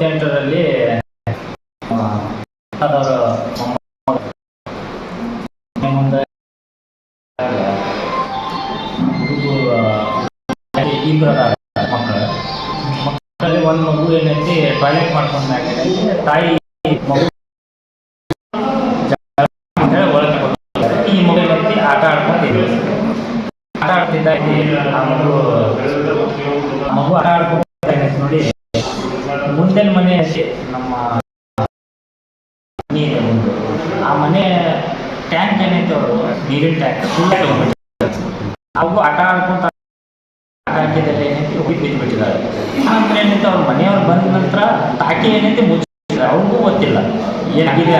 98ರಲ್ಲಿ ಮುಂದೆ ಇಬ್ಬರ ಮಕ್ಕಳಲ್ಲಿ ಒಂದು ಮಗು ಏನೈತಿ ಟಾಯ್ಲೆಟ್ ಮಾಡ್ಕೊಂಡಾಗ ತಾಯಿ ಮಗು ಒಳಗೆ ಈ ಮಗು ಏನೈತಿ ಆಟ ಆಡ್ತಿದ್ದ ಆ ಮಗು ಆಟ ಆಡ್ಕೊಂಡ ನೋಡಿ ಮುಂದಿನ ಮನೆ ನಮ್ಮ ಆ ಮನೆ ಟ್ಯಾಂಕ್ ಏನೈತೆ ಅವರು ನೀರಿನ ಟ್ಯಾಂಕ್ ಫುಲ್ ಅವು ಆಟ ಆಡ್ಕೊಂತ ಹಾಕಿದಲ್ಲಿ ಏನೈತಿ ಹೋಗಿ ಬಿದ್ದುಬಿಟ್ಟಿದ್ದಾರೆ. ಆನಂತರ ಏನೈತೆ ಅವ್ರ ಮನೆಯವ್ರು ಬಂದ ನಂತರ ಟಾಕಿ ಏನೈತಿ ಮುಚ್ಚಿದ್ದಾರೆ, ಅವ್ರಿಗೂ ಗೊತ್ತಿಲ್ಲ ಏನಾಗಿದೆ.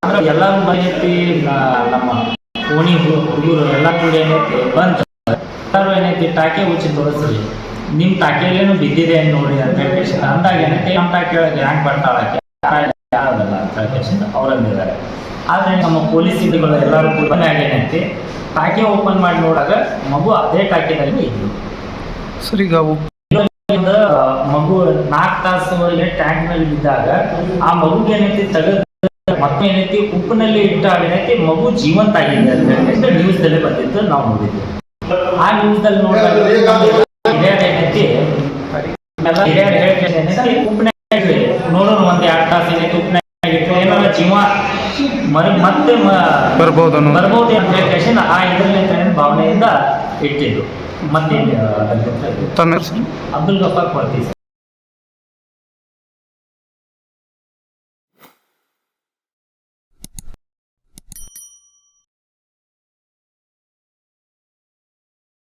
ಅಂದ್ರೆ ಎಲ್ಲರೂ ಬಂದೈತಿ ನಮ್ಮ ಓಣಿ ಹುಡುಗರು ಎಲ್ಲ ಕೂಡ ಏನೈತಿ ಬಂದು ಎಲ್ಲರೂ ಏನೈತಿ ಟಾಕಿ ಮುಚ್ಚಿ ತೋರಿಸ್ರಿ, ನಿಮ್ಮ ಟಾಕಿಯಲ್ಲೇನು ಬಿದ್ದಿದೆ ನೋಡಿ ಅಂತ ಹೇಳಿ ಅಂದಾಗ ಏನೈತಿ ನಮ್ಮ ಟಾಕಿ ಒಳಗೆ ಹ್ಯಾಂಗೆ ಬರ್ತಾಳಕ್ಕೆ ಯಾರದಲ್ಲ ಅಂತ ಹೇಳಿ ಅವರಂದಿದ್ದಾರೆ. ಆದರೆ ನಮ್ಮ ಪೊಲೀಸ್ ಸಿಬ್ಬಂದಿಗಳು ಎಲ್ಲರೂ ಕೂಡ ಏನೈತಿ ಟಾಕಿ ಓಪನ್ ಮಾಡಿ ನೋಡಾಗ ಮಗು ಅದೇ ಟಾಕಿನಲ್ಲಿ ಇದ್ದು ಸರ್. ಈಗ ಮಗು 4 ತಾಸುವರೆಗೆ ಟ್ಯಾಂಕ್ ನಲ್ಲಿ ಬಿದ್ದಾಗ ಆ ಮಗುಗೆ ಏನೈತಿ ತೆಗೆದು ಮತ್ತೆ ಏನೈತಿ ಉಪ್ಪಿನಲ್ಲಿ ಇಟ್ಟಾಗ ಏನೈತಿ ಮಗು ಜೀವಂತ ಆಗಿದೆ ಅಂತ ಹೇಳಿ ನ್ಯೂಸ್ ದಲ್ಲಿ ಬಂದಿದ್ದು ನಾವು ನೋಡಿದ್ವಿ. ಆ ನ್ಯೂಸ್ ದಲ್ಲಿ ನೋಡಿದಾಗ ಏನೈತಿ ಉಪ್ಪಿನಲ್ಲಿ ನೋಡೋಣ ಒಂದ್ 2 ತಾಸು ಏನೈತಿ ಉಪ್ಪಿನಲ್ಲಿ ಇಟ್ಟು ಏನಾರ ಜೀವ ಮತ್ತೆ ಬರ್ಬೋದು ಅಂತ ಹೇಳಿ ಆ ಇದರಲ್ಲಿ ಭಾವನೆಯಿಂದ ಇಟ್ಟಿದ್ದು. ಮತ್ತೆ ಅಬ್ದುಲ್ ಗಫಾರ್ ಕೊಡ್ತೀವಿ.